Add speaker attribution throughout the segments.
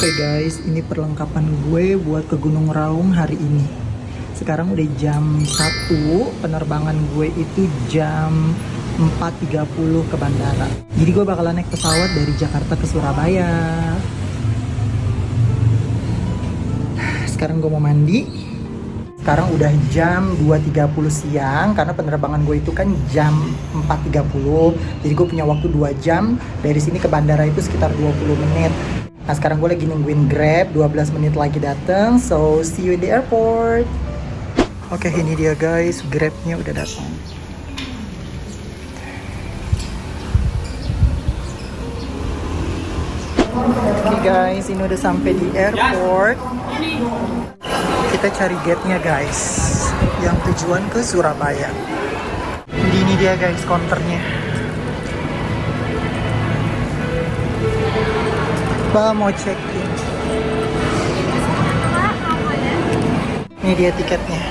Speaker 1: Oke guys, ini perlengkapan gue buat ke Gunung Raung hari ini. Sekarang udah jam 1, penerbangan gue itu jam 4.30 ke bandara. Jadi gue bakalan naik pesawat dari Jakarta ke Surabaya. Sekarang gue mau mandi. Sekarang udah jam 2.30 siang karena penerbangan gue itu kan jam 4.30. Jadi gue punya waktu 2 jam. Dari sini ke bandara itu sekitar 20 menit. Nah sekarang gue lagi nungguin Grab, 12 menit lagi datang. So see you in the airport. Oke, ini dia guys, Grabnya udah datang. Oke guys, ini udah sampai di airport. Kita cari gate-nya guys, yang tujuan ke Surabaya. Ini dia guys, counternya. Mbak mau check-in. Ini dia tiketnya.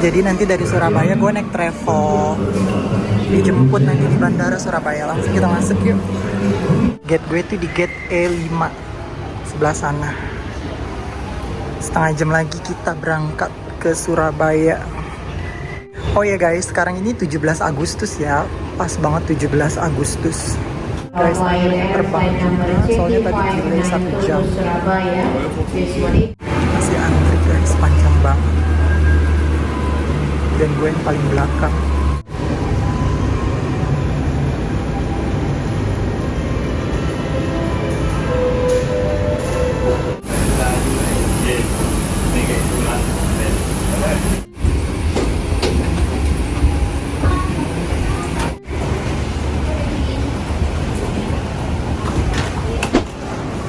Speaker 1: Jadi nanti dari Surabaya gue naik travel, dijemput nanti di bandara Surabaya. Langsung kita masuk yuk. Gate gue itu di gate E5 sebelah sana. Setengah jam lagi kita berangkat ke Surabaya. Oh ya guys, sekarang ini 17 Agustus ya. Pas banget 17 Agustus. Guys, akhirnya terbang juga. Soalnya tadi delay 1 jam. Masih antri guys, panjang banget. Dan gue yang paling belakang.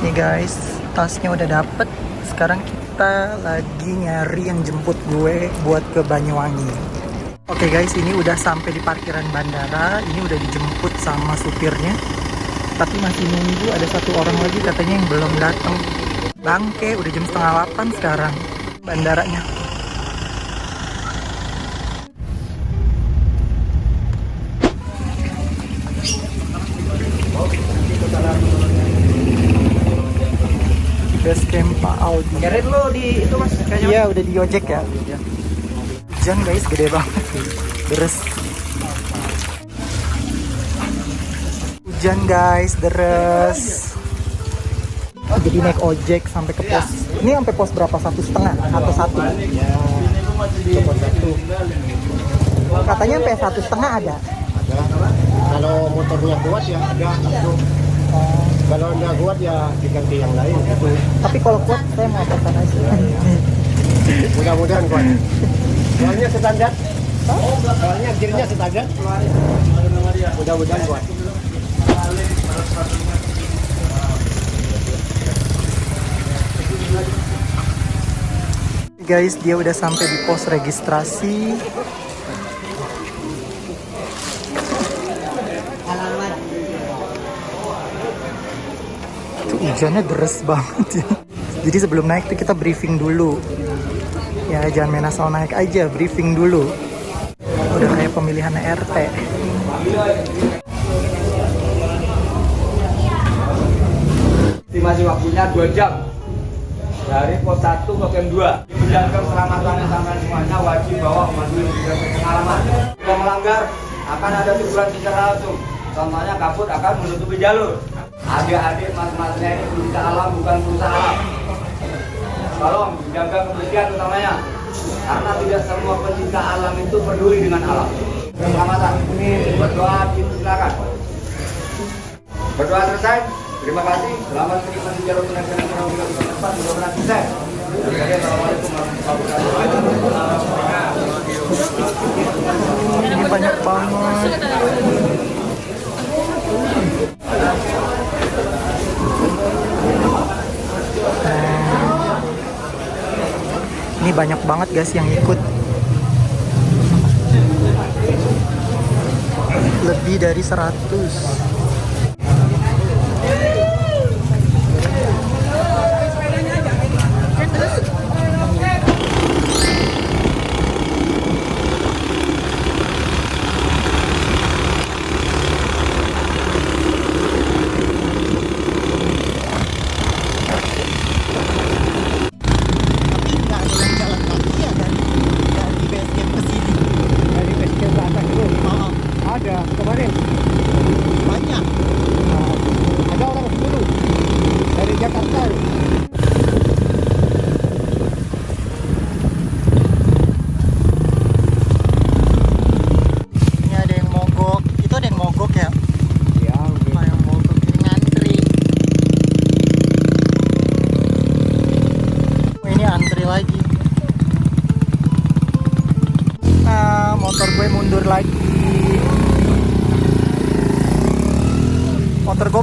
Speaker 1: Nih guys, tasnya udah dapet. Sekarang kita lagi nyari yang jemput gue buat ke Banyuwangi. Oke guys, ini udah sampai di parkiran bandara. Ini udah dijemput sama supirnya. Tapi masih nunggu, ada 1 orang lagi katanya yang belum datang. Bangke, udah jam setengah 8 sekarang bandaranya. Base camp Pak Audi.
Speaker 2: Kirim lo di itu mas kayaknya.
Speaker 1: Iya udah di ojek ya. Hujan guys, gede banget sih. Deres. Hujan guys, deres. Jadi naik ojek sampai ke pos. Ini sampai pos berapa? 1,5 atau 1?
Speaker 2: Ya, pos 1.
Speaker 1: Katanya sampai 1,5 ada.
Speaker 2: Kalau motornya kuat ya ada. Kalau nggak kuat ya diganti yang lain gitu.
Speaker 1: Tapi kalau kuat saya mau pesan aja.
Speaker 2: Mudah-mudahan kuat. Soalnya standar. Soalnya gearnya standar. Mudah-mudahan kuat.
Speaker 1: Guys, dia udah sampai di pos registrasi. Tuh hujannya deres banget ya. Jadi sebelum naik tuh kita briefing dulu. Ya jangan main asal naik aja, briefing dulu. Udah kayak pemilihan RT.
Speaker 3: Estimasi waktunya 2 jam dari pos 1 ke pos 2. Menjaga keselamatannya sampai semuanya wajib bawa memandu yang pengalaman. Jika melanggar akan ada teguran secara langsung. Contohnya kabut akan menutupi jalur. Adik-adik mas-masnya ini perusahaan alam bukan perusahaan alam. Tolong jaga kebersihan utamanya. Karena tidak semua pencinta alam itu peduli dengan alam. Keselamatan. Berdoa silakan. Berdoa selesai. Terima kasih. Selamat menikmati jalur penerbangan ke tempat. Mudah-mudahan sukses. Assalamualaikum warahmatullahi wabarakatuh.
Speaker 1: Ini banyak banget. Ini banyak banget guys yang ikut. Lebih dari 100.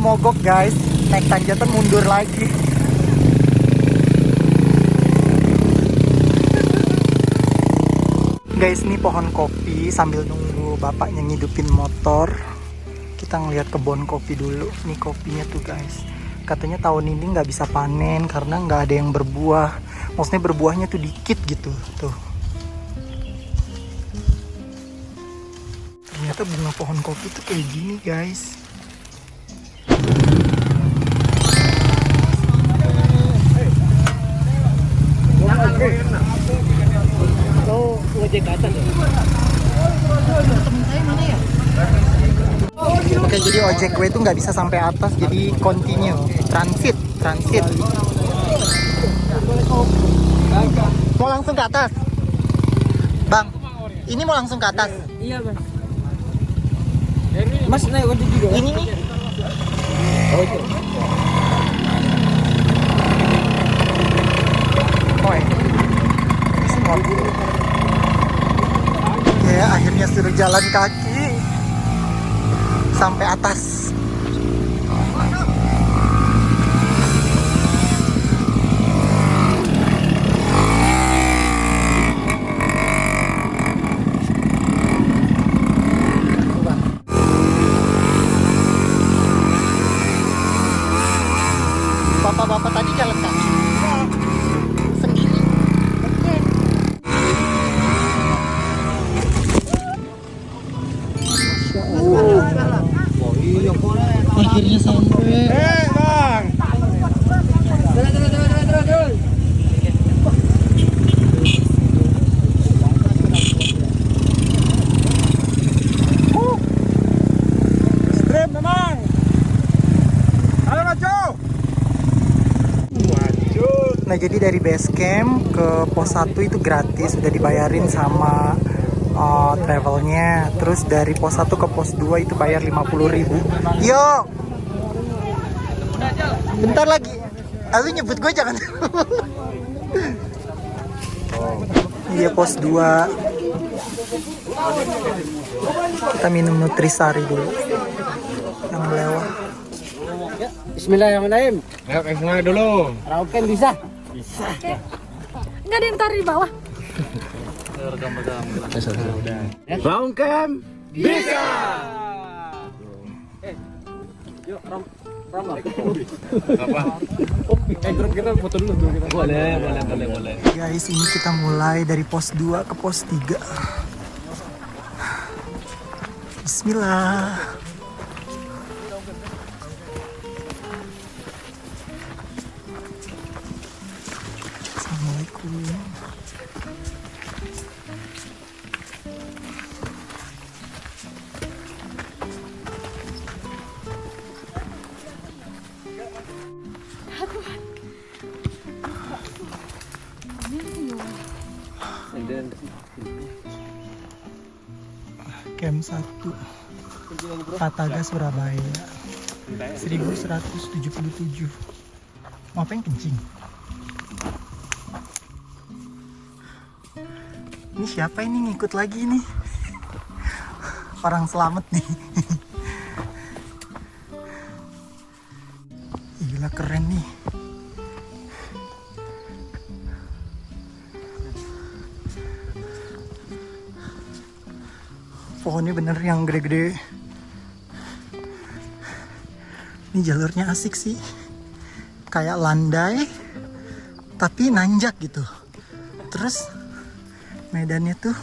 Speaker 1: mogok guys, naik tanjatan mundur lagi. Guys, ini pohon kopi sambil nunggu bapaknya ngidupin motor. Kita ngeliat kebun kopi dulu. Ini kopinya tuh guys. Katanya tahun ini nggak bisa panen karena nggak ada yang berbuah. Maksudnya berbuahnya tuh dikit gitu. Tuh. Ternyata bunga pohon kopi tuh kayak gini guys. Oke, jadi ojek gue tuh nggak bisa sampai atas, jadi continue, transit. Mau langsung ke atas, bang? Ini mau langsung ke atas?
Speaker 2: Iya bang. Mas naik ojek juga.
Speaker 1: Ini nih.
Speaker 2: Oh itu.
Speaker 1: Ya, akhirnya suruh jalan kaki sampai atas. Bapak-bapak tadi jalan kaki sendiri. Akhirnya sampai.
Speaker 2: Bang. Terus. Strip memang. Halo Maco.
Speaker 1: Nah, jadi dari base camp ke pos 1 itu gratis, udah dibayarin sama travelnya. Terus dari pos 1 ke pos 2 itu bayar 50.000. Yo, bentar lagi. Lu nyebut gue jangan. Iya, pos 2. Kita minum Nutrisari dulu yang lewat.
Speaker 2: Bismillahirrahmanirrahim. Ayo kesana dulu. Rauken bisa? Bisa.
Speaker 4: Nggak ada yang taruh di bawah.
Speaker 2: Rauken bisa. Yuk, Rom. Apa? Grup kita foto dulu kita. Boleh.
Speaker 1: Guys, ini kita mulai dari pos 2 ke pos 3. Bismillah. Assalamualaikum. Camp 1 Pataga Surabaya 1177. Mau apa yang kencing? Ini siapa ini ngikut lagi nih? Orang selamat nih. Gila, keren nih. Pohonnya bener yang gede-gede. Ini jalurnya asik sih. Kayak landai tapi nanjak gitu. Terus medannya tuh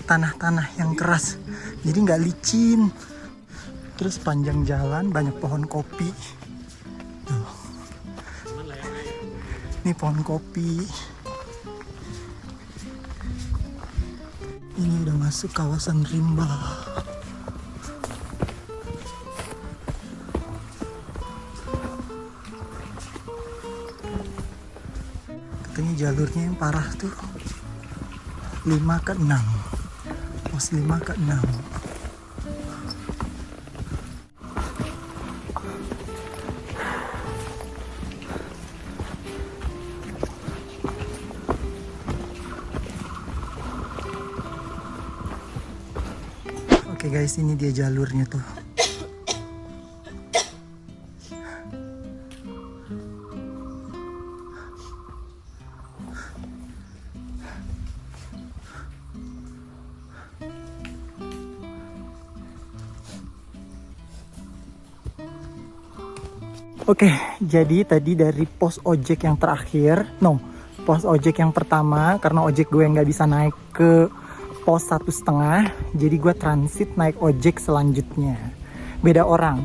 Speaker 1: tanah-tanah yang keras, jadi nggak licin. Terus panjang jalan banyak pohon kopi. Tuh. Ini pohon kopi. Ini udah masuk kawasan rimba. Katanya jalurnya yang parah tuh 5 ke 6. Pos 5 ke 6. Oke guys, ini dia jalurnya tuh. Oke, jadi tadi dari pos ojek yang terakhir, pos ojek yang pertama, karena ojek gue nggak bisa naik ke pos 1,5, jadi gue transit naik ojek selanjutnya. Beda orang.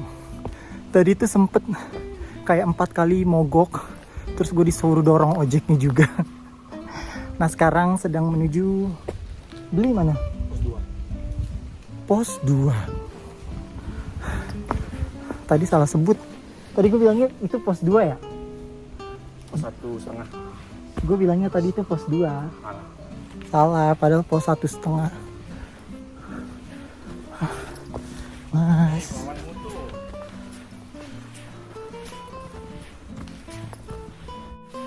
Speaker 1: Tadi tuh sempet kayak 4 kali mogok, terus gue disuruh dorong ojeknya juga. Nah sekarang sedang menuju beli mana? Pos 2. Tadi salah sebut. Tadi gue bilangnya itu pos 2 ya?
Speaker 2: Pos 1,5.
Speaker 1: Gue bilangnya tadi itu pos 2. Salah, padahal pos 1,5. Mas.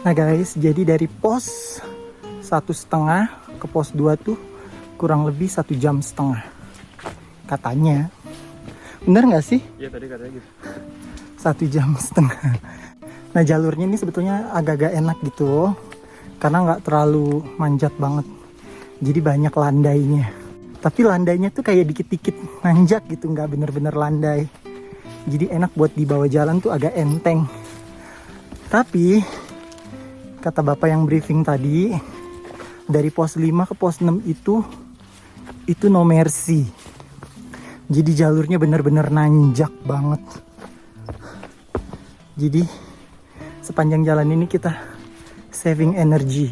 Speaker 1: Nah guys, jadi dari pos 1,5 ke pos 2 tuh kurang lebih 1,5 jam. Katanya. Bener gak sih?
Speaker 2: Iya tadi katanya gitu.
Speaker 1: 1,5 jam. Nah jalurnya ini sebetulnya agak-agak enak gitu, karena nggak terlalu manjat banget, jadi banyak landainya. Tapi landainya tuh kayak dikit-dikit nanjak gitu, nggak bener-bener landai. Jadi enak buat dibawa jalan tuh agak enteng. Tapi kata bapak yang briefing tadi, dari pos 5 ke pos 6 itu no mercy. Jadi jalurnya bener-bener nanjak banget. Jadi sepanjang jalan ini kita saving energy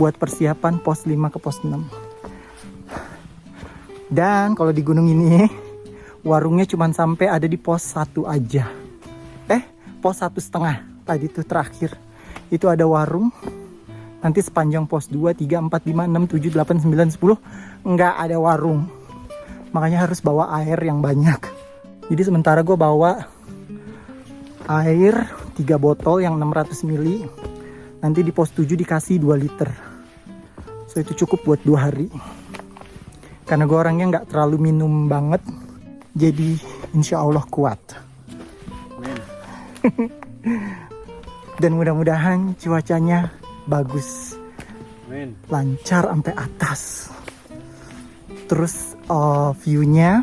Speaker 1: buat persiapan pos 5 ke pos 6. Dan kalau di gunung ini warungnya cuma sampai ada di pos 1 aja. Pos 1,5 tadi tuh terakhir. Itu ada warung. Nanti sepanjang pos 2, 3, 4, 5, 6, 7, 8, 9, 10 nggak ada warung. Makanya harus bawa air yang banyak. Jadi sementara gue bawa air 3 botol yang 600 ml. Nanti di pos 7 dikasih 2 liter. So itu cukup buat 2 hari. Karena gue orangnya nggak terlalu minum banget. Jadi insya Allah kuat. Dan mudah-mudahan cuacanya bagus. Lancar sampai atas. Terus view-nya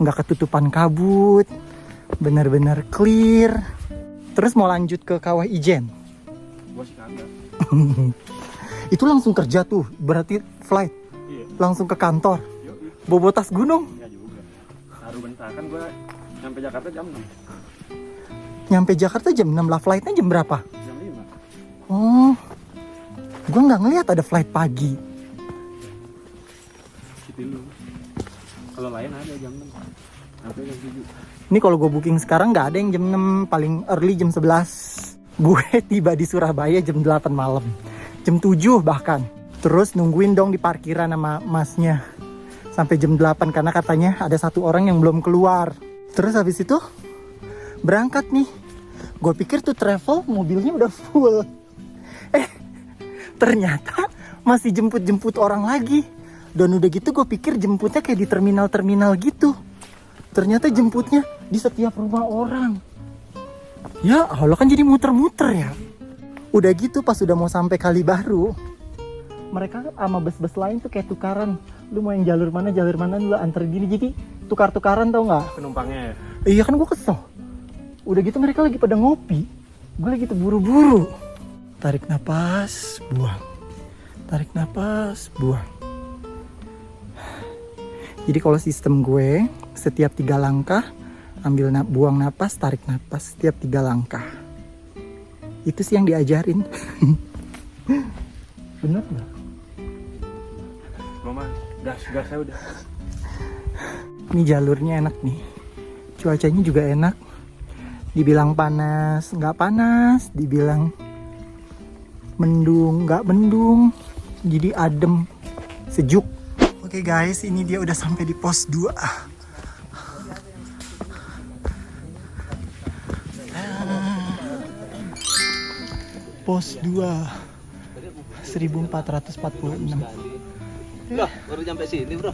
Speaker 1: nggak ketutupan kabut. Benar-benar clear. Terus mau lanjut ke Kawah Ijen.
Speaker 2: Gua sih kagak.
Speaker 1: Itu langsung kerja tuh, berarti flight.
Speaker 2: Iya.
Speaker 1: Langsung ke kantor.
Speaker 2: Yoi.
Speaker 1: Bobo tas gunung.
Speaker 2: Iya juga. Taruh bentar kan gua nyampe Jakarta jam 6.
Speaker 1: Nyampe Jakarta jam 6 lah, flightnya jam berapa?
Speaker 2: Jam 5.
Speaker 1: Oh, gua nggak ngeliat ada flight pagi.
Speaker 2: Gitu lu. Kalau lain ada jam 6. Sampai jam 7.
Speaker 1: Ini kalau gue booking sekarang nggak ada yang jam 6, paling early jam 11. Gue tiba di Surabaya jam 8 malam. Jam 7 bahkan. Terus nungguin dong di parkiran sama masnya. Sampai jam 8 karena katanya ada 1 orang yang belum keluar. Terus habis itu berangkat nih. Gue pikir tuh travel mobilnya udah full. Ternyata masih jemput-jemput orang lagi. Dan udah gitu gue pikir jemputnya kayak di terminal-terminal gitu. Ternyata jemputnya di setiap rumah orang. Ya Allah, kan jadi muter-muter ya. Udah gitu pas udah mau sampai Kalibaru, mereka sama bus-bus lain tuh kayak tukaran. Lu mau yang jalur mana lu antar gini. Jadi tukar-tukaran tau gak?
Speaker 2: Penumpangnya.
Speaker 1: Iya kan gue kesel. Udah gitu mereka lagi pada ngopi. Gue lagi tuh buru-buru. Tarik napas, buang. Tarik napas, buang. Jadi kalau sistem gue, setiap 3 langkah, buang napas, tarik napas. Setiap 3 langkah. Itu sih yang diajarin. Bener gak?
Speaker 2: Mama, gas saya udah.
Speaker 1: Ini jalurnya enak nih. Cuacanya juga enak. Dibilang panas, nggak panas. Dibilang mendung, nggak mendung. Jadi adem, sejuk. Oke guys, ini dia udah sampai di pos 2. Pos 2 1446.
Speaker 5: Bro, baru nyampe sini bro.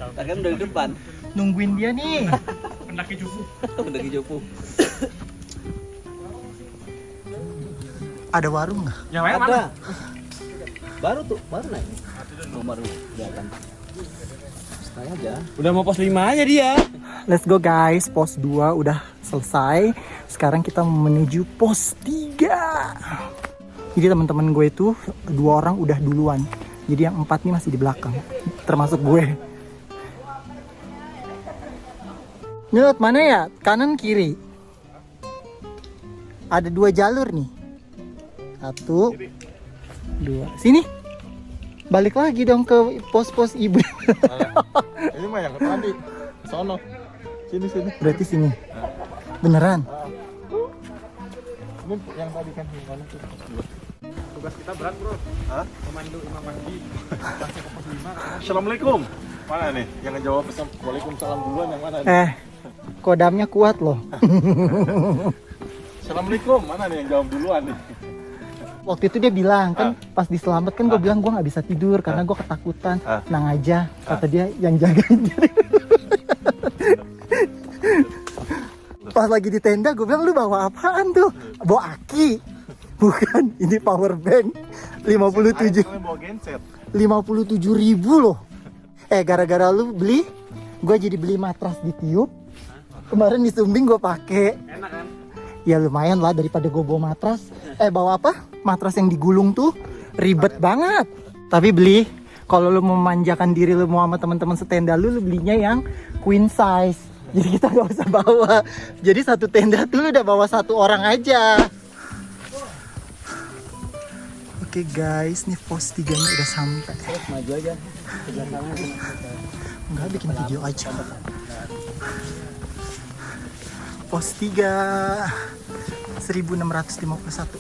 Speaker 5: Kan udah di depan.
Speaker 1: Nungguin dia nih.
Speaker 5: Pendaki Jupu.
Speaker 1: Ada warung nggak?
Speaker 2: Yang lain
Speaker 5: Ada.
Speaker 2: mana?
Speaker 5: Baru naik. Baru kelihatan. Stay aja.
Speaker 2: Udah mau pos 5 aja dia.
Speaker 1: Let's go guys, pos 2 udah selesai. Sekarang kita menuju pos 3. Jadi teman-teman gue itu 2 orang udah duluan. Jadi yang 4 nih masih di belakang, termasuk gue. Nyut, mana ya? Kanan kiri. Ada 2 jalur nih. 1, 2. Sini. Balik lagi dong ke pos-pos ibu.
Speaker 6: Ini mah yang tadi. Sono. Sini.
Speaker 1: Berarti sini. Beneran?
Speaker 6: Ini yang tadi kan gimana tuh?
Speaker 3: Tugas kita berat bro.
Speaker 6: Hah?
Speaker 3: Komando Imam Mahdi.
Speaker 6: Assalamualaikum. Mana nih? Yang ngejawab Waalaikumsalam duluan yang mana nih?
Speaker 1: Kodamnya kuat loh.
Speaker 6: Assalamualaikum. Mana nih yang jawab duluan nih?
Speaker 1: Waktu itu dia bilang kan pas diselamatkan gue bilang gue nggak bisa tidur karena gue ketakutan. Tenang aja, kata dia yang jagain diri. Pas lagi di tenda gue bilang lu bawa apaan tuh? Bawa aki. Bukan, ini power bank 57.
Speaker 6: Kalian bawa genset.
Speaker 1: 57.000 loh. Gara-gara lu beli, gue jadi beli matras di tiup. Kemarin di Sumbing gue pakai.
Speaker 3: Enak kan?
Speaker 1: Ya lumayan lah daripada gue bawa matras. Bawa apa? Matras yang digulung tuh ribet banget. Tapi beli, kalau lu memanjakan diri lu mau sama teman-teman setenda lu belinya yang queen size. Jadi kita gak usah bawa. Jadi satu tenda tuh lu udah bawa 1 orang aja. Oke guys, nih pos 3 nya udah sampai.
Speaker 2: Maju aja.
Speaker 1: Enggak, bikin video aja. Pos 3 1651.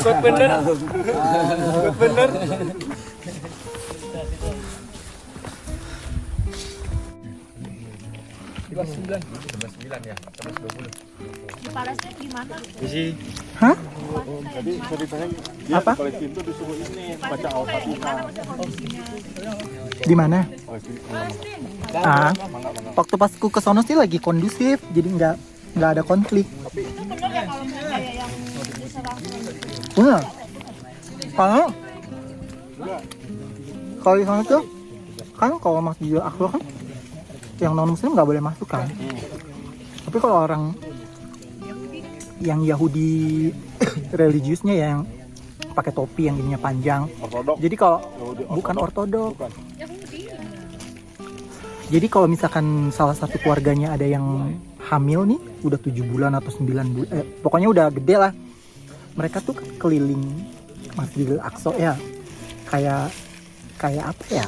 Speaker 3: Ikut bener.
Speaker 4: Diparasnya gimana?
Speaker 1: Hah?
Speaker 6: Jadi ceritanya dia
Speaker 1: Apa?
Speaker 6: di Palestina tuh disuruh ini baca Al-Fatihah.
Speaker 1: Di mana?
Speaker 6: Palestina.
Speaker 1: Waktu pas ku kesono sih lagi kondusif, jadi nggak ada konflik.
Speaker 4: Itu bener ya kalau kayak yang diserang?
Speaker 1: Bener. Kalau di sana tuh kan kalau Masjidil Aqsa kan yang non muslim nggak boleh masuk kan. Tapi kalau orang yang Yahudi religiusnya yang pakai topi yang ininya panjang.
Speaker 6: Ortodok.
Speaker 1: Jadi kalau
Speaker 6: Yahudi
Speaker 1: bukan ortodok.
Speaker 6: Bukan.
Speaker 1: Jadi kalau misalkan salah satu keluarganya ada yang hamil nih, udah 7 bulan atau 9 bulan, pokoknya udah gede lah. Mereka tuh keliling Masjidil Aqsa ya. Kayak apa ya?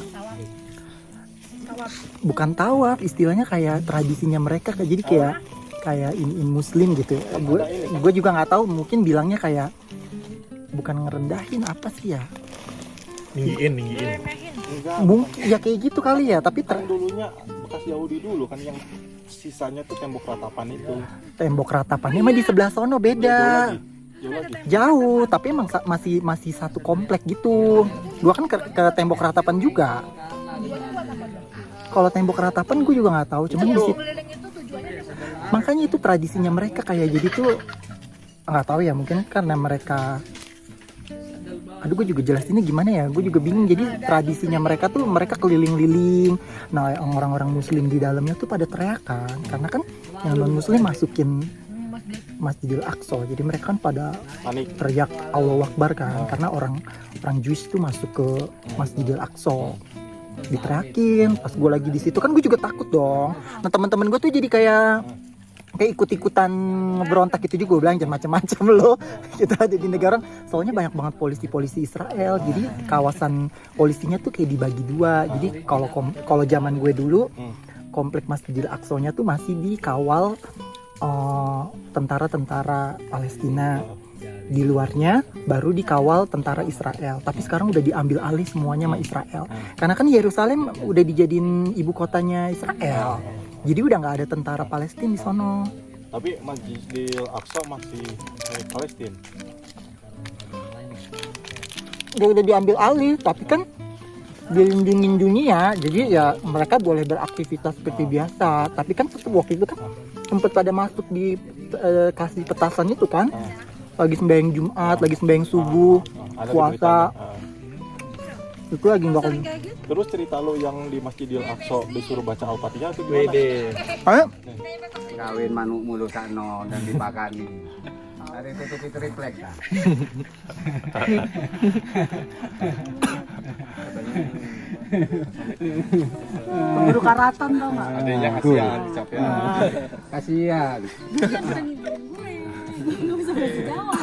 Speaker 1: Bukan tawaf, istilahnya kayak tradisinya mereka. Jadi kayak in muslim gitu. Gue juga nggak tahu, mungkin bilangnya kayak bukan ngerendahin apa sih ya?
Speaker 6: Ninggiin.
Speaker 1: Mungkin ya kayak gitu kali ya. Tapi
Speaker 6: Kan dulunya bekas Yahudi dulu kan yang sisanya tuh tembok ratapan itu.
Speaker 1: tembok ratapannya mah di sebelah sono beda.
Speaker 6: Jauh lagi.
Speaker 1: Jauh, tapi emang masih satu komplek gitu. Gua kan ke tembok ratapan juga. Kalau tembok ratapan gue juga nggak tahu, cuman di situ. Makanya itu tradisinya mereka kayak jadi tuh nggak tahu ya, mungkin karena mereka. Aduh, gue juga jelasinnya gimana ya? Gue juga bingung. Jadi tradisinya mereka tuh mereka keliling-liling. Nah, orang-orang Muslim di dalamnya tuh pada teriakan, karena kan yang non Muslim masukin Masjidil Aqsa, jadi mereka kan pada
Speaker 6: Panik.
Speaker 1: teriak Allahu Akbar kan, karena orang Jewish tuh masuk ke Masjidil Aqsa, diteriakin. Pas gue lagi di situ kan gue juga takut dong. Nah, teman-teman gue tuh jadi kayak ikut-ikutan berontak gitu juga. Gue bilang jangan macam-macam loh, kita ada di negara, soalnya banyak banget polisi Israel. Jadi kawasan polisinya tuh kayak dibagi 2. Jadi kalau zaman gue dulu komplek Masjidil Aqsa-nya tuh masih dikawal tentara Palestina, di luarnya baru dikawal tentara Israel. Tapi sekarang udah diambil alih semuanya sama Israel, karena kan Yerusalem udah dijadiin ibu kotanya Israel. Jadi udah nggak ada tentara Palestina di sono.
Speaker 6: Tapi Masjidil Aqsa masih milik Palestina.
Speaker 1: Dia udah diambil alih, tapi kan dilindungin dunia, jadi ya mereka boleh beraktivitas seperti biasa. Tapi kan waktu itu kan sempat pada masuk di kasih petasan itu kan, lagi sembahyang Jumat, lagi sembahyang subuh,
Speaker 6: Ada
Speaker 1: puasa. Itu lagi nggak
Speaker 4: Sering kayak gitu.
Speaker 6: Terus cerita lo yang di Masjidil Aqsa disuruh baca Al-Fatihah itu gimana?
Speaker 1: Ayo.
Speaker 2: Kawin manuk mulu sakno dan dipakani. Hari tutupi triplek ta.
Speaker 4: Pemburu karatan tau nggak?
Speaker 6: Adanya kasihan dicap ya.
Speaker 2: Kasihan.
Speaker 4: Dia pernah ngibulin gue. Nggak bisa bahasa Jawa.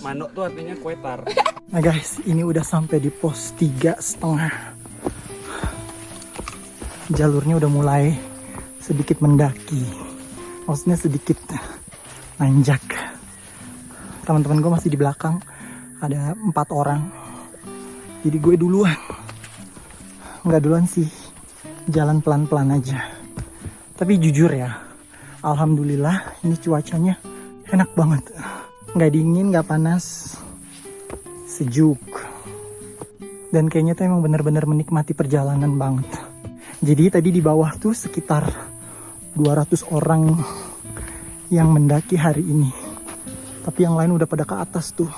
Speaker 5: Manuk tuh artinya kuetar.
Speaker 1: Nah guys, ini udah sampai di pos 3,5. Jalurnya udah mulai sedikit mendaki. Maksudnya sedikit nanjak. Teman-teman gue masih di belakang. Ada 4 orang. Jadi gue duluan. Nggak duluan sih. Jalan pelan-pelan aja. Tapi jujur ya, alhamdulillah ini cuacanya enak banget. Nggak dingin, nggak panas. Sejuk. Dan kayaknya tuh emang bener-bener menikmati perjalanan banget. Jadi tadi di bawah tuh sekitar 200 orang yang mendaki hari ini. Tapi yang lain udah pada ke atas tuh.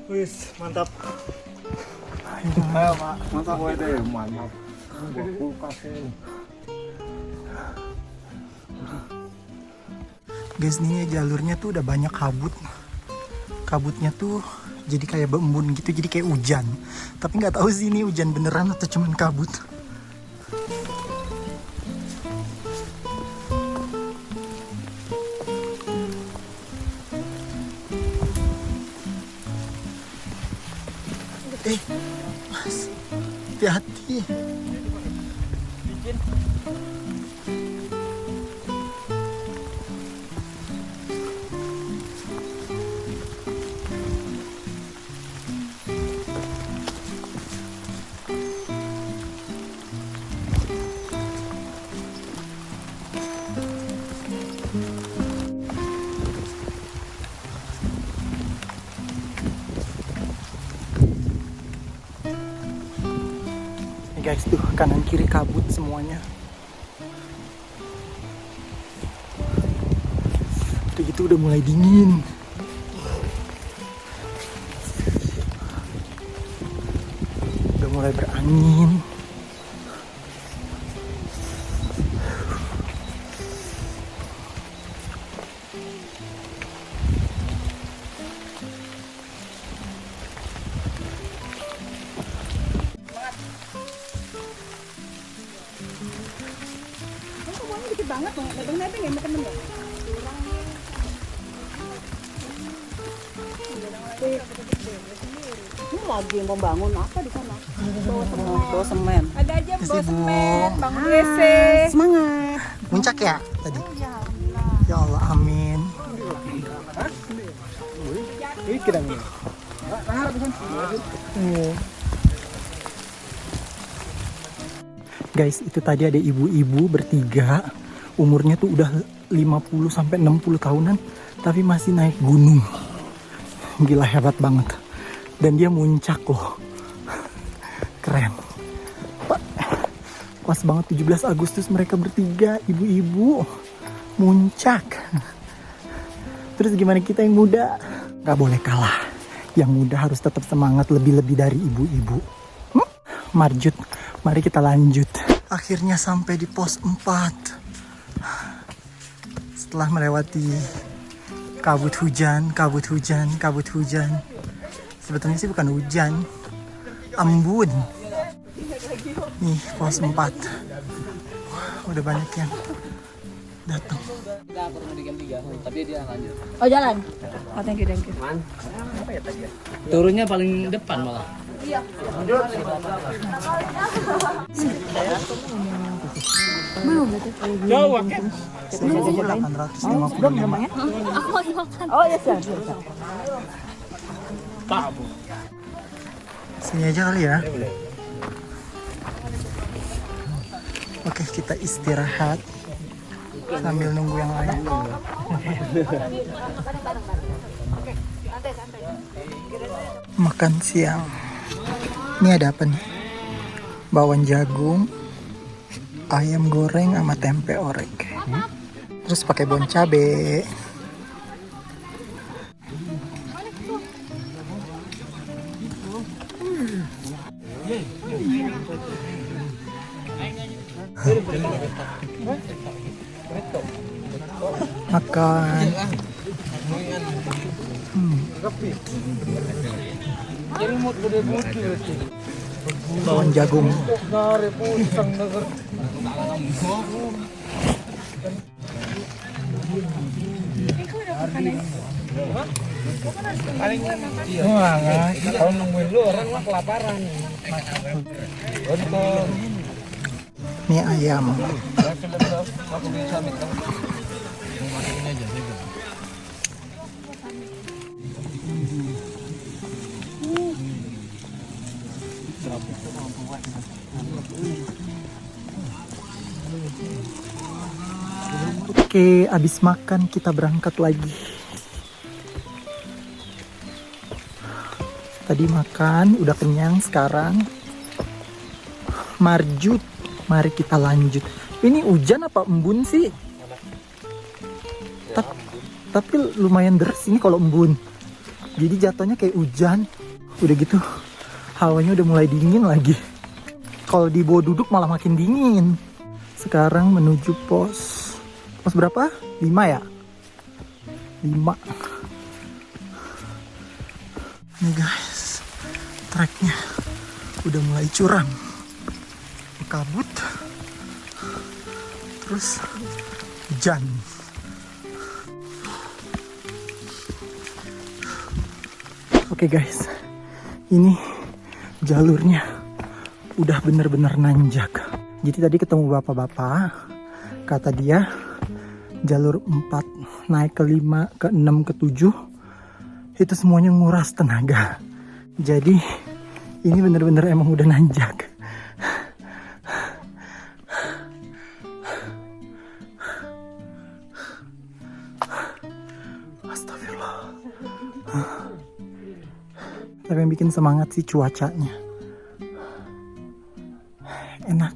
Speaker 1: Wis, mantap.
Speaker 6: Ayo Pak, mantap gue deh, mantap. Kulkas ini.
Speaker 1: Guys, ini jalurnya tuh udah banyak kabut. Kabutnya tuh jadi kayak berembun gitu, jadi kayak hujan. Tapi nggak tahu sih ini hujan beneran atau cuman kabut. Mas, hati-hati. Guys, tuh kanan kiri kabut semuanya. Udah gitu udah mulai dingin. Udah mulai berangin.
Speaker 4: Dikit banget dong, nebeng-nebeng ya temen ya. Ini lagi mau bangun apa di sana? Bawa semen. Ada aja bawa semen, bangun WC. Semangat.
Speaker 1: Puncak ya tadi? Ya Allah, amin. Guys, itu tadi ada ibu-ibu bertiga. Umurnya tuh udah 50 sampai 60 tahunan, tapi masih naik gunung. Gila, hebat banget. Dan dia muncak loh. Keren. Pas banget 17 Agustus mereka bertiga, ibu-ibu muncak. Terus gimana kita yang muda? Gak boleh kalah. Yang muda harus tetap semangat lebih-lebih dari ibu-ibu. Marjut, mari kita lanjut. Akhirnya sampai di pos 4. Setelah melewati kabut hujan. Sebetulnya sih bukan hujan, embun. Nih pos 4. Udah banyak yang datang.
Speaker 5: Kita baru di jam 3, tapi dia lanjut.
Speaker 4: Oh jalan. Oh thank you.
Speaker 5: Turunnya paling depan malah.
Speaker 4: Iya. Belum gitu.
Speaker 5: Jauh kan?
Speaker 1: 1.850.
Speaker 4: Belum ya? Aku lagi makan. Oh iya siap.
Speaker 5: Pak, Bu.
Speaker 1: Sini aja kali ya. Oke, kita istirahat sambil nunggu yang lain. Makan siang. Ini ada apa nih? Bawang jagung, ayam goreng sama tempe orek. Terus pakai bon cabe. Makan. Bawang jagung.
Speaker 6: Kalau nungguin lu orang mah kelaparan.
Speaker 1: Ini ayam. Oke, abis makan kita berangkat lagi. Tadi makan, udah kenyang, sekarang marjut. Mari kita lanjut. Ini hujan apa embun sih? Tapi lumayan deras ini kalau embun. Jadi jatuhnya kayak hujan. Udah gitu, hawanya udah mulai dingin lagi. Kalau di bawah duduk malah makin dingin. Sekarang menuju pos berapa? 5 ya? 5. Nih guys, treknya udah mulai curam. Kabut. Terus hujan. Oke guys, ini jalurnya udah bener-bener nanjak. Jadi tadi ketemu bapak-bapak, kata dia jalur 4 naik ke 5, ke 6, ke 7 itu semuanya nguras tenaga. Jadi ini bener-bener emang udah nanjak. Astagfirullah. Tapi yang bikin semangat sih cuacanya. Enak.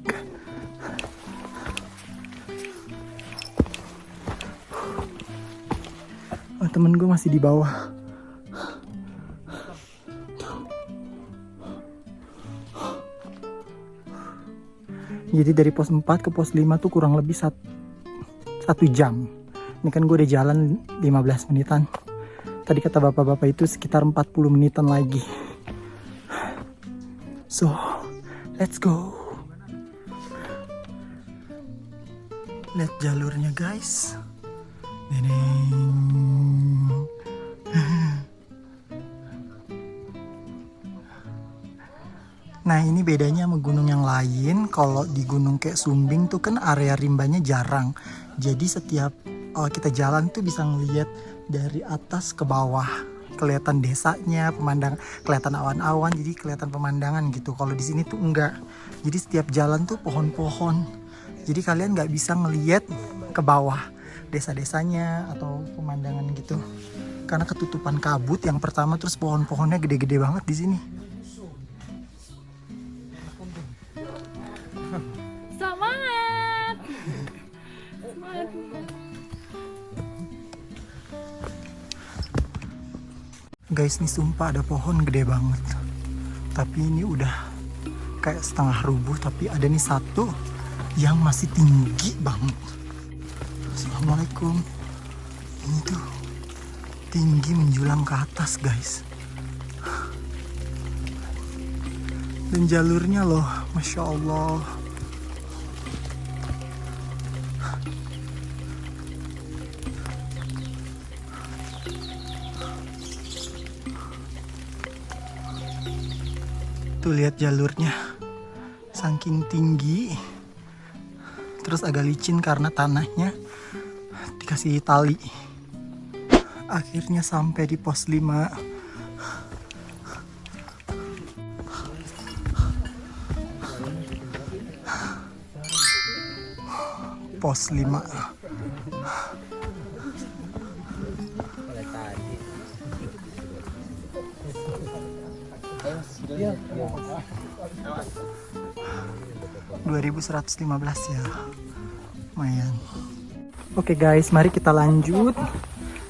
Speaker 1: Oh, temen gue masih di bawah. Jadi dari pos 4 ke pos 5 tuh kurang lebih 1 jam. Ini kan gue udah jalan 15 menitan. Tadi kata bapak-bapak itu sekitar 40 menitan lagi. So, let's go. Lihat jalurnya guys. Nah ini bedanya sama gunung yang lain. Kalau di gunung kayak Sumbing tuh kan area rimbanya jarang. Jadi setiap kita jalan tuh bisa ngeliat dari atas ke bawah. Kelihatan desanya, pemandangan, kelihatan awan-awan, jadi kelihatan pemandangan gitu. Kalau di sini tuh enggak. Jadi setiap jalan tuh pohon-pohon. Jadi kalian nggak bisa ngeliat ke bawah desa-desanya atau pemandangan gitu. Karena ketutupan kabut yang pertama, terus pohon-pohonnya gede-gede banget di sini.
Speaker 4: Semangat.
Speaker 1: Guys, nih sumpah ada pohon gede banget. Tapi ini udah kayak setengah rubuh, tapi ada nih satu yang masih tinggi banget. Assalamualaikum. Ini tuh tinggi menjulang ke atas guys. Dan jalurnya loh, Masya Allah. Tuh lihat jalurnya, saking tinggi. Terus agak licin karena tanahnya dikasih tali. Akhirnya sampai di pos 5. Pos 5. Ya. 2115 ya. Lumayan. Oke guys, mari kita lanjut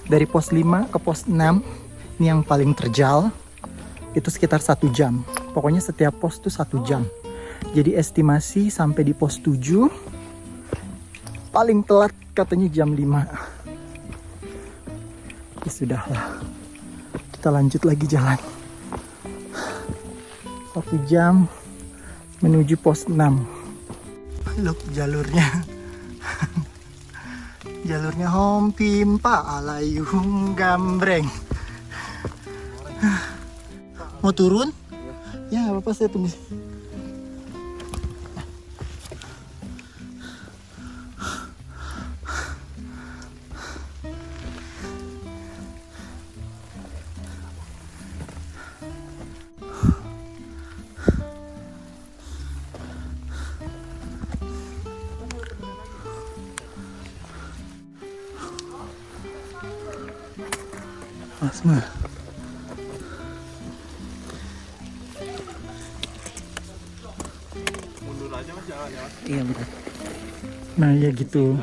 Speaker 1: dari pos 5 ke pos 6. Ini yang paling terjal. Itu sekitar 1 jam. Pokoknya setiap pos tuh 1 jam. Jadi estimasi sampai di pos 7 paling telat katanya jam 5. Ya sudahlah, kita lanjut lagi jalan. 1 jam menuju pos 6. Look jalurnya. Jalurnya Hompimpa Alayung Gambreng. Mau turun? Ya nggak apa-apa, saya tunggu. Asma.
Speaker 5: Mundur aja mas, jangan ya mas.
Speaker 1: Iya betul. Nah ya gitu.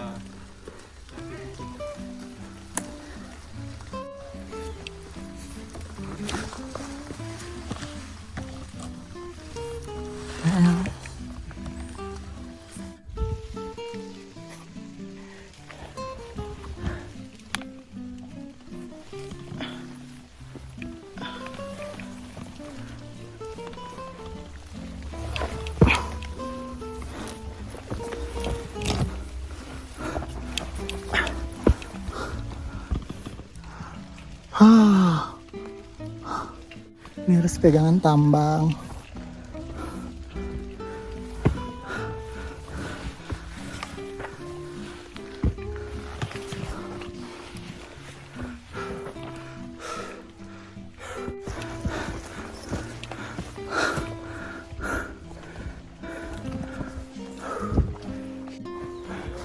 Speaker 1: Ini harus pegangan tambang.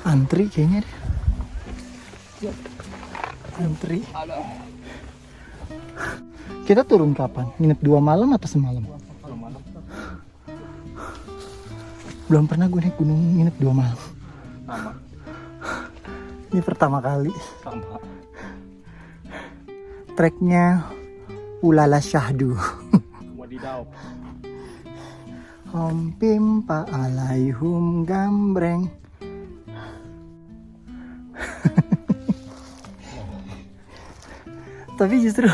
Speaker 1: Antri kayaknya deh. Antri. Kita turun kapan? Nginep 2 malam atau semalam? Belum pernah gue naik gunung nginep 2 malam.
Speaker 5: Sama.
Speaker 1: Ini pertama kali.
Speaker 5: Sama.
Speaker 1: Treknya Ulala Syahdu.
Speaker 5: Wadidaw.
Speaker 1: Hompimpa Alayhum Gambreng. Tapi justru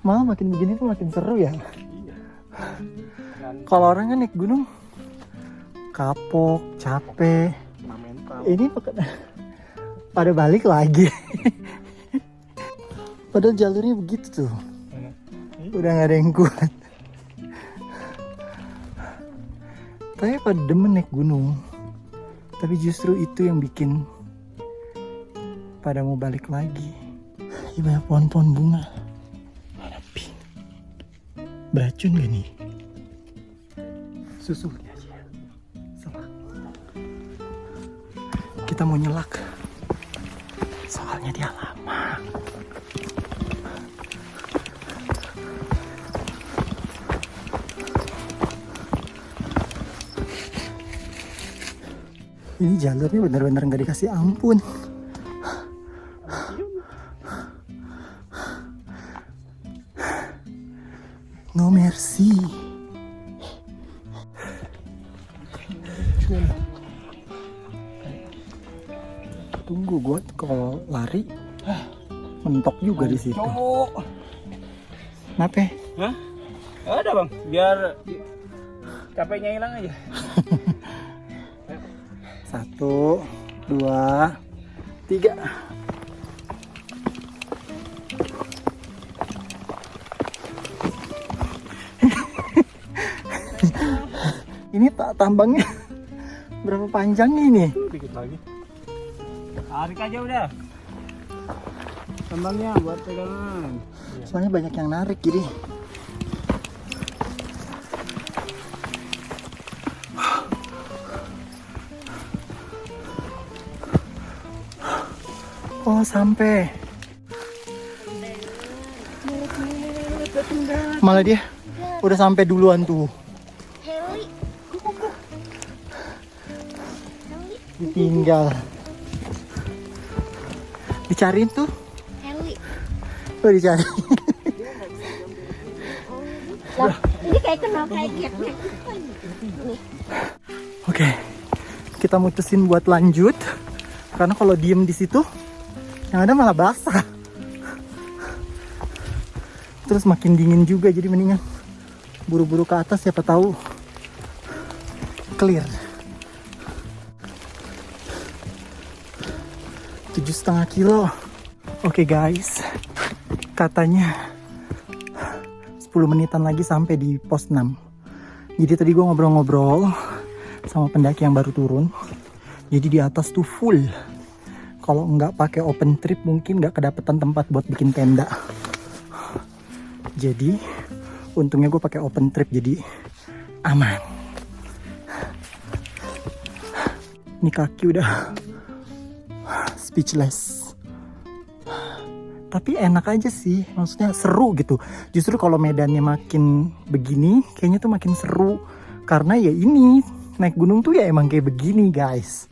Speaker 1: malah makin begini tuh makin seru ya. Kalau orang kan naik gunung kapok, capek. Ini pada balik lagi. Padahal jalurnya begitu tuh. Udah gak ada yang kuat. Tapi pada demen naik gunung. Tapi justru itu yang bikin pada mau balik lagi. Ini banyak pohon-pohon bunga. Beracun gak nih? Susul aja. Selak. Kita mau nyelak. Soalnya dia lama. Ini jalurnya benar-benar gak dikasih ampun. No mercy. Tunggu gue kalau lari mentok juga di situ. Kenapa?
Speaker 5: Hah? Ada bang, biar capeknya hilang aja.
Speaker 1: 1, 2, 3. Ini tambangnya berapa panjangnya ini?
Speaker 5: Dikit lagi. Tarik aja udah. Tambangnya buat pegangan.
Speaker 1: Soalnya banyak yang narik jadi. Oh sampai. Malah dia udah sampai duluan tuh. Ditinggal. Dicariin tuh. Oh dicari.
Speaker 7: Lah, ini
Speaker 4: kayak kenal kayak gitu.
Speaker 1: Oke, kita mutusin buat lanjut karena kalau diem di situ yang ada malah basah. Terus makin dingin juga, jadi mendingan buru-buru ke atas, siapa tahu clear. 7,5 kilo. Oke guys, katanya 10 menitan lagi sampai di pos 6. Jadi tadi gue ngobrol-ngobrol sama pendaki yang baru turun. Jadi di atas tuh full. Kalau nggak pakai open trip mungkin nggak kedapetan tempat buat bikin tenda. Jadi untungnya gue pakai open trip, jadi aman. Ini kaki udah speechless. Tapi enak aja sih, maksudnya seru gitu. Justru kalau medannya makin begini, kayaknya tuh makin seru. Karena ya ini, naik gunung tuh ya emang kayak begini guys.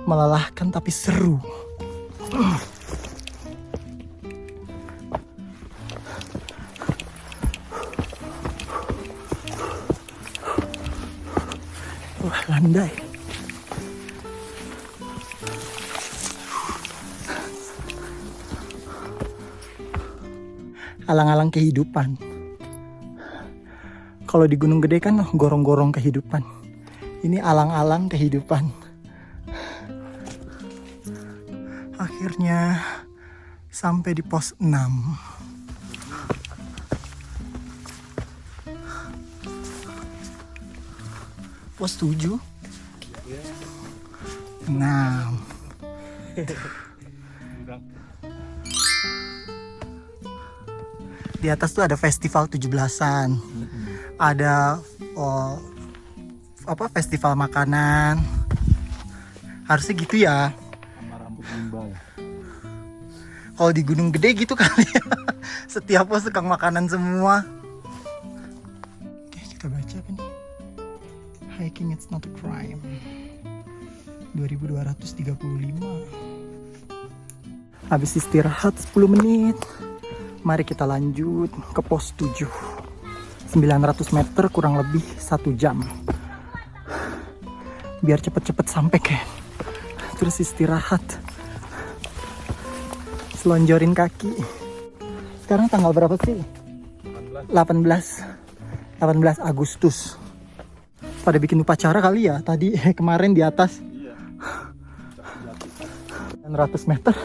Speaker 1: Melelahkan tapi seru. Wah, landai. Alang-alang kehidupan. Kalau di Gunung Gede kan gorong-gorong kehidupan. Ini alang-alang kehidupan. Akhirnya sampai di pos 6. Pos 7. 6. Di atas tuh ada festival 17-an. Ada festival makanan. Harusnya gitu ya. Kalau di Gunung Gede gitu kali ya. Setiap pos tukang makanan semua. Oke, kita baca apa nih? Hiking it's not a crime. 2235. Habis istirahat 10 menit. Mari kita lanjut ke pos 7. 900 meter kurang lebih 1 jam. Biar cepet-cepet sampai kan. Terus istirahat. Selonjorin kaki. Sekarang tanggal berapa sih? 18 Agustus. Pada bikin upacara kali ya. Tadi kemarin di atas. 900 meter.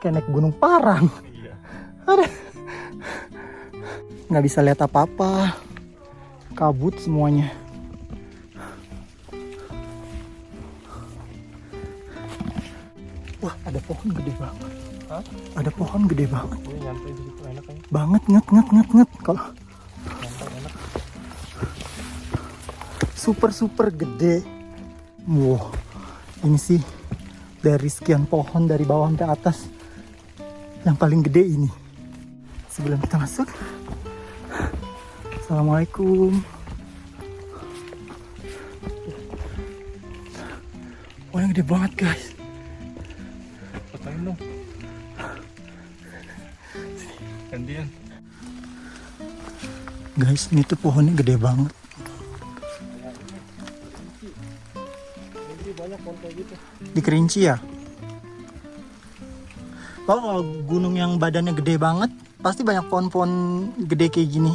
Speaker 1: Kayak naik gunung Parang. Ada. Nggak bisa lihat apa-apa, kabut semuanya. Wah, ada pohon gede banget. Hah? Ada pohon gede banget.
Speaker 6: Nyantai di situ enak kan?
Speaker 1: Banget, nget. Kalau super gede. Wow, ini sih dari sekian pohon dari bawah sampai atas yang paling gede ini. Sebelum kita masuk, assalamualaikum. Oh, yang gede banget guys.
Speaker 6: Fotoin dong. Gantian.
Speaker 1: Guys, ini tuh pohonnya gede banget. Di Kerinci ya? Kalau gunung yang badannya gede banget, pasti banyak pohon-pohon gede kayak gini.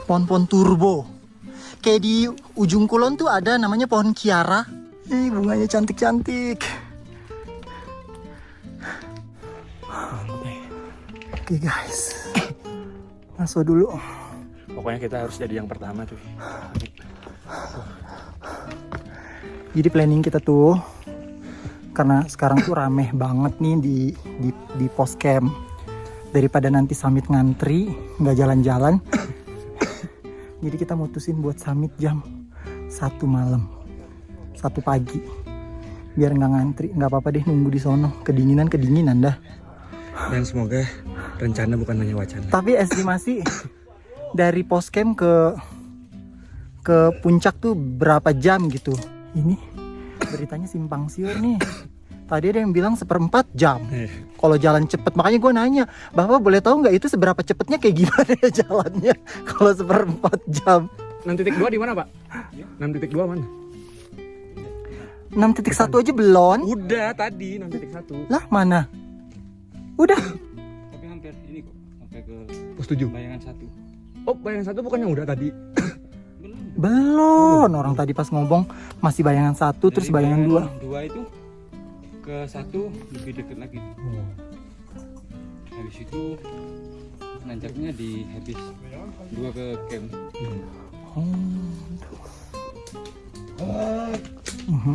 Speaker 1: Pohon-pohon turbo. Kayak di ujung kulon tuh ada namanya pohon kiara. Bunganya cantik-cantik. Oke guys, masuk dulu.
Speaker 5: Pokoknya kita harus jadi yang pertama tuh.
Speaker 1: Jadi planning kita tuh, karena sekarang tuh rameh banget nih di pos camp. Daripada nanti summit ngantri, nggak jalan-jalan. Jadi kita mutusin buat summit jam 1 malam, 1 pagi. Biar nggak ngantri, nggak apa-apa deh nunggu di sono. Kedinginan dah.
Speaker 5: Dan semoga rencana bukan hanya wacana.
Speaker 1: Tapi estimasi dari pos camp ke puncak tuh berapa jam gitu. Ini beritanya simpang siur nih. Tadi ada yang bilang 1/4 jam. Kalau jalan cepet, makanya gue nanya, Bapak boleh tahu nggak itu seberapa cepetnya kayak gimana ya jalannya? Kalau 1/4 jam.
Speaker 7: 6.2 di mana, Pak? 6.2 mana?
Speaker 1: 6.1 aja belum?
Speaker 7: Udah tadi 6.1.
Speaker 1: Lah mana? Udah.
Speaker 5: Tapi hampir ini kok, sampai ke
Speaker 7: Pos 7.
Speaker 5: bayangan 1.
Speaker 7: Oh, bayangan 1 bukannya udah tadi?
Speaker 1: Belum. Orang tadi pas ngomong masih bayangan 1 terus
Speaker 5: Dari
Speaker 1: bayangan 2.
Speaker 5: 2 itu ke 1 lebih dekat lagi. Habis itu nanjaknya di habis 2 ke camp.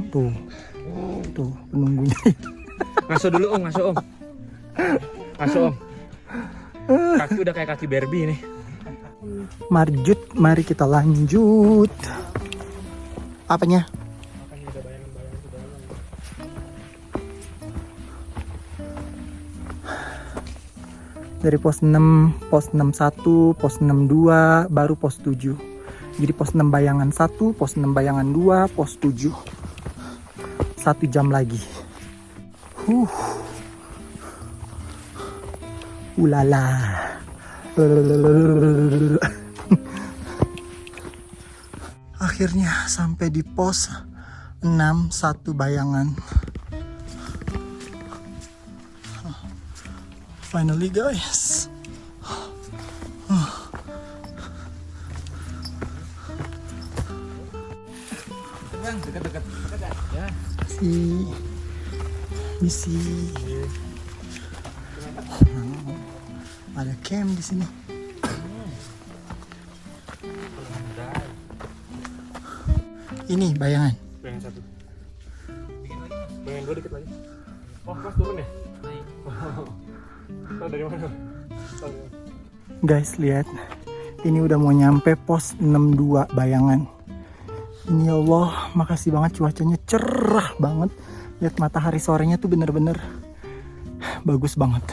Speaker 1: Tuh. Tuh penunggunya.
Speaker 7: Ngaso dulu, Om, ngaso, Om. Ngaso, Om. Kaki udah kayak kaki Barbie nih.
Speaker 1: Marjut, mari kita lanjut. Apanya? Dari pos 6, pos 61, pos 62, baru pos 7. Jadi pos 6 bayangan 1, pos 6 bayangan 2, pos 7. 1 jam lagi. Ulala. Akhirnya sampai di pos 6, 1 bayangan. Finally guys.
Speaker 5: Dekat-dekat.
Speaker 1: Misi. Ada camp di sini. Ini bayangan.
Speaker 7: Bayangan 1. Bayangan 2 dikit lagi. Oh, Mas turun ya? Naik. Tahu dari mana?
Speaker 1: Guys, lihat. Ini udah mau nyampe pos 62 bayangan. Ini ya Allah, makasih banget cuacanya cerah banget. Lihat matahari sorenya tuh bener-bener bagus banget.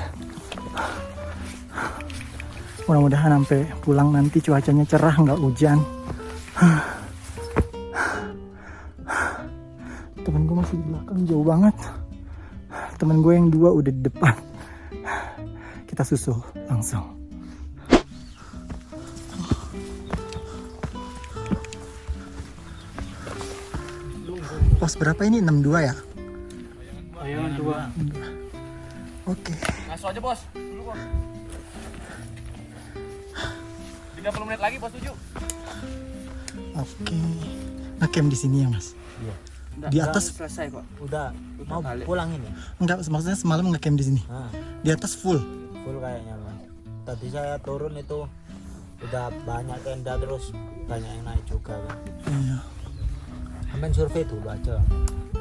Speaker 1: Mudah-mudahan sampai pulang nanti cuacanya cerah, nggak hujan. Temen gue masih di belakang jauh banget. Temen gue yang 2 udah di depan. Kita susul langsung. Pos berapa ini? 62 ya?
Speaker 7: Bayangan 2.
Speaker 1: Oke.
Speaker 7: Ngaso aja, Bos. Dulu, Bos. 30 menit lagi, Bos 7.
Speaker 1: Oke. Ngecamp di sini ya, Mas?
Speaker 6: Iya.
Speaker 1: Di atas
Speaker 5: Selesai kok.
Speaker 6: Udah mau pulang ini.
Speaker 1: enggak, maksudnya semalam ngecamp di sini. Di atas full.
Speaker 6: Full kayaknya Mas. Tadi saya turun itu udah banyak tenda, terus banyak yang naik juga kan.
Speaker 1: Iya.
Speaker 6: Main survei dulu aja.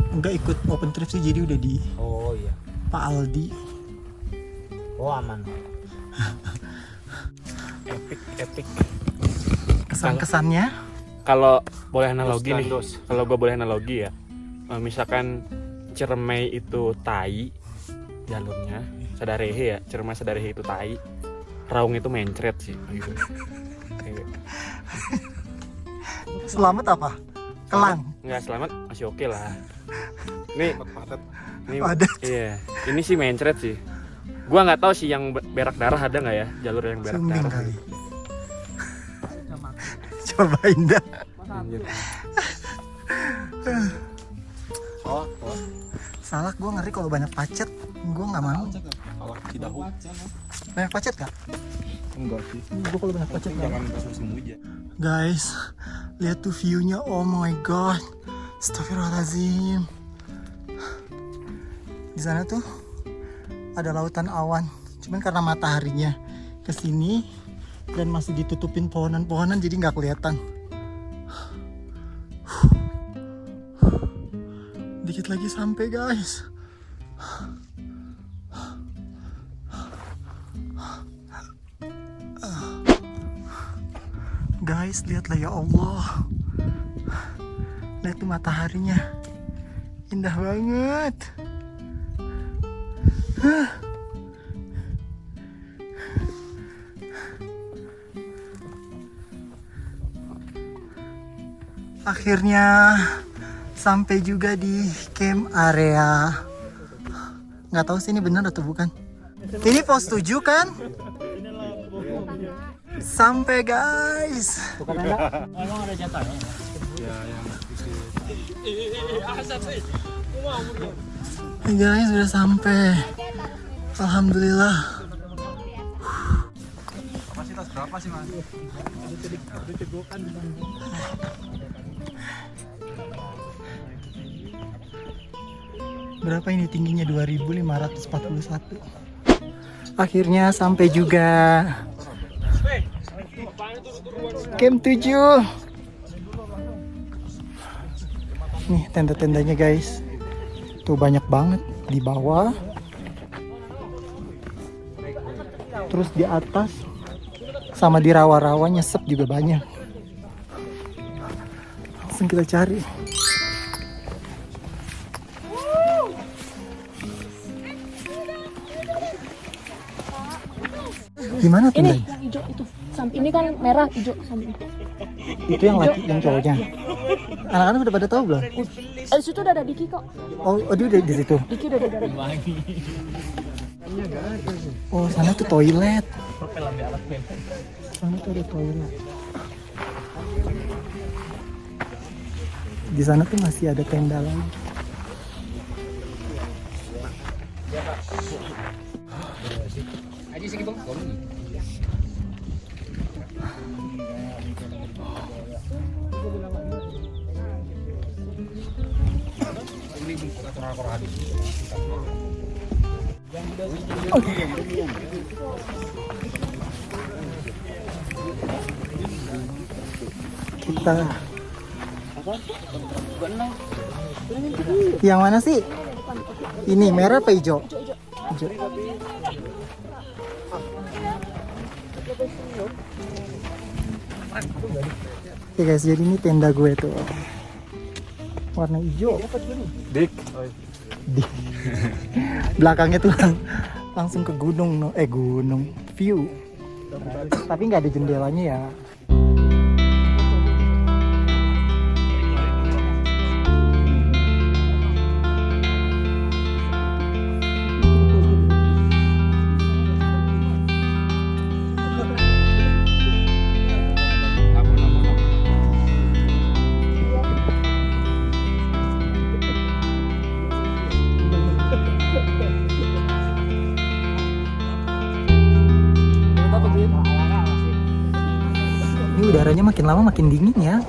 Speaker 1: Enggak ikut open trip sih, jadi udah di
Speaker 6: Oh iya.
Speaker 1: Pak Aldi.
Speaker 6: Oh aman.
Speaker 7: Epic.
Speaker 1: Kesan-kesannya?
Speaker 7: Kalau boleh analogi nih, kalau gue boleh analogi ya, misalkan Ciremai itu tai jalurnya, Sadarehe ya, Ciremai Sadarehe itu tai, Raung itu mencret sih gitu. Kayak
Speaker 1: Selamat apa? Kelang.
Speaker 7: nggak selamat masih oke lah. Ini
Speaker 1: Padat.
Speaker 7: iya, ini sih mencret sih. Gua nggak tahu sih yang berak darah ada nggak ya, jalur yang berak
Speaker 1: Sumbing
Speaker 7: darah.
Speaker 1: kali. Cobain dah.
Speaker 7: Anjir.
Speaker 6: Oh.
Speaker 1: Salak gue ngeri kalau banyak pacet. Gue nggak mau. Banyak pacet kak?
Speaker 6: Enggak sih.
Speaker 1: Gue kalau banyak pacet nggak mau.
Speaker 5: pas musim hujan.
Speaker 1: Guys, lihat tuh view-nya. Oh my god. Astagfirullahaladzim. Di sana tuh ada lautan awan. Cuman karena mataharinya kesini dan masih ditutupin pohonan-pohonan, jadi nggak kelihatan. Dikit lagi sampai guys. Guys, lihatlah ya Allah. Lihat tuh mataharinya. Indah banget. Akhirnya sampai juga di camp area Nggak tahu sih ini benar atau bukan. Ini pos 7 kan? Sampai guys. Hey guys, udah sampai. Alhamdulillah.
Speaker 3: Kapasitas berapa sih mas?
Speaker 1: Berapa ini tingginya? 2541. Akhirnya sampai juga. Camp 7. Nih tenda-tendanya guys. Tuh banyak banget di bawah. Terus di atas sama di rawa-rawa nyesep juga banyak. Langsung kita cari. Gimana tuh?
Speaker 4: Ini yang hijau itu. Ini kan merah, hijau samping.
Speaker 1: Itu yang laki, yang cowoknya. Anak-anak udah pada tahu belum?
Speaker 4: Di situ udah ada Diki kok.
Speaker 1: Oh, dia udah di situ.
Speaker 4: Diki udah ada.
Speaker 1: Oh, sana tuh toilet. Sana tuh ada toilet. Di sana tuh masih ada tenda lagi. Kita yang mana sih? Ini merah apa hijau? Hijau. Oke guys, jadi ini tenda gue tuh warna hijau.
Speaker 7: Dik.
Speaker 1: Di belakangnya tuh langsung ke gunung, gunung view. Tapi nggak ada jendelanya ya. Ini udaranya makin lama makin dingin ya.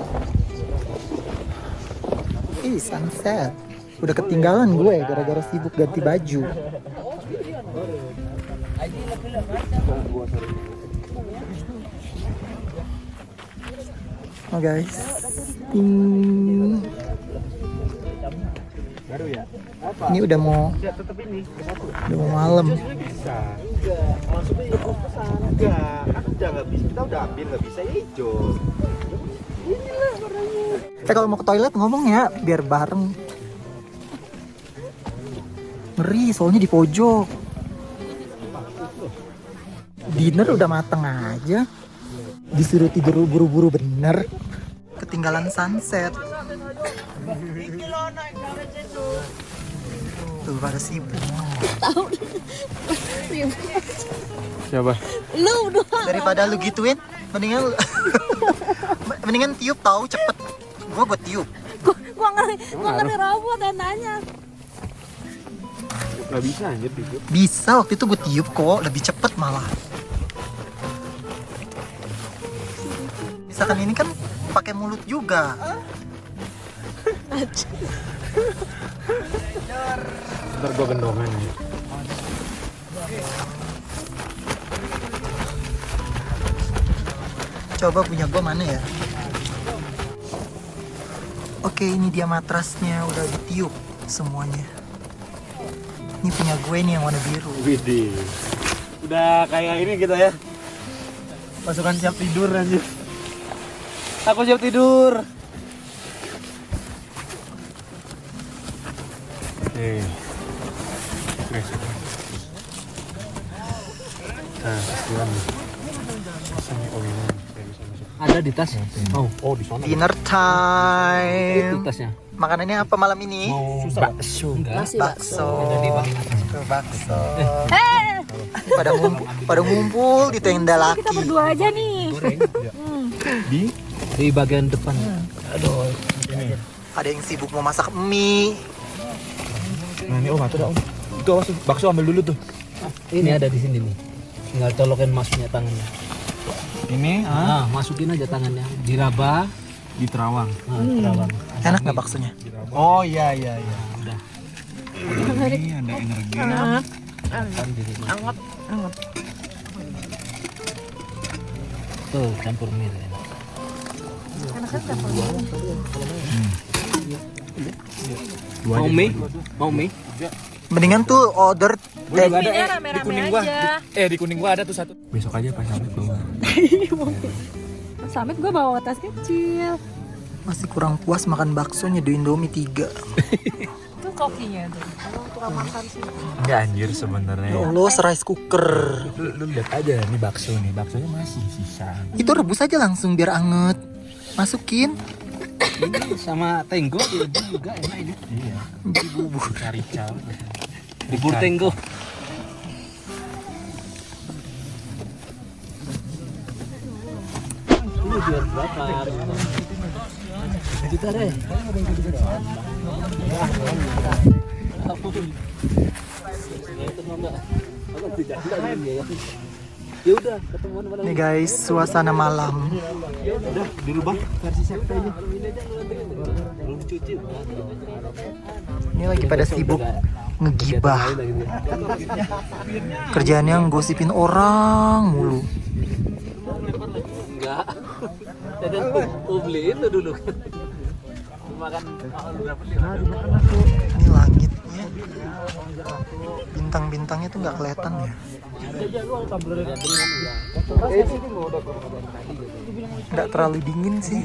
Speaker 1: Ih, sunset. Udah ketinggalan gue gara-gara sibuk ganti baju. Oh guys. Ini udah mau malam. Kalau mau ke toilet ngomong ya, biar bareng. Ngeri, soalnya di pojok. Dinner udah mateng aja, disuruh tidur buru-buru bener. Ketinggalan sunset. Tuh pada sibuk.
Speaker 7: Siapa?
Speaker 4: Lu doang.
Speaker 1: Daripada lu gituin, mendingan mendingan tiup tahu cepet. Gua tiup.
Speaker 4: Gua ngeri robot tendanya.
Speaker 7: Gak bisa anjir tidur.
Speaker 1: Bisa, waktu itu gue tiup kok, lebih cepet malah. Misalkan ini kan pakai mulut juga.
Speaker 7: Ntar gua gendongan ya.
Speaker 1: Coba punya gue mana ya? Oke, ini dia matrasnya, udah ditiup semuanya. Ini punya gue nih yang warna biru.
Speaker 7: Widih. Udah kayak ini kita ya. Pasukan siap tidur anjir. Aku siap tidur. Oke. Nah, sekian nih. Ada di tas. Oh, di sana.
Speaker 1: Dinner time.
Speaker 7: Itu tasnya.
Speaker 1: Makanannya apa malam ini?
Speaker 6: Bakso.
Speaker 1: Bakso. Bakso. Pada ngumpul di tenda laki.
Speaker 4: Kita berdua aja nih.
Speaker 6: Di bagian depan. Aduh.
Speaker 1: Ada yang sibuk mau masak mie.
Speaker 6: Nah ini om, atau dah om. Itu awas, bakso ambil dulu tuh. Ini ada di sini nih. Tinggal colokin masuknya tangannya. Ini? Ah, masukin aja tangannya. Diraba. Di terawang. Nah, terawang.
Speaker 1: Enak nggak baksonya?
Speaker 6: Oh iya. Udah. Ini ada energi.
Speaker 4: Anget.
Speaker 6: Tuh campur mie. Mau mie?
Speaker 1: Mendingan tuh order
Speaker 4: Rame-rame aja.
Speaker 7: Di kuning gua ada tuh satu. Besok aja pas Samit bawa.
Speaker 4: Samit gue bawa tas kecil.
Speaker 1: masih kurang puas makan bakso nyeduin Indomie 3.
Speaker 4: Itu kokinya tuh. Emang kurang makan sih.
Speaker 6: Enggak anjir sebenarnya.
Speaker 1: Ya Allah, rice cooker.
Speaker 6: Lu lihat aja nih bakso nih. Baksonya masih sisa.
Speaker 1: Itu rebus aja langsung biar anget. Masukin.
Speaker 6: Ini sama tenggo juga enak ini. Iya. Bubur rica. Bubur tenggo. Ini jual berapa? Juta deh. Ya udah ketemuan malam.
Speaker 1: Nih guys, suasana malam.
Speaker 6: Udah dirubah versi siapa aja. Belum cuci.
Speaker 1: Ini lagi pada sibuk ngegibah. Kerjaannya ngosipin orang mulu.
Speaker 6: Enggak. Dan beli itu dulu. Makan berapa
Speaker 1: Ini langitnya. Bintang-bintangnya tuh nggak kelihatan ya. Nggak terlalu dingin sih.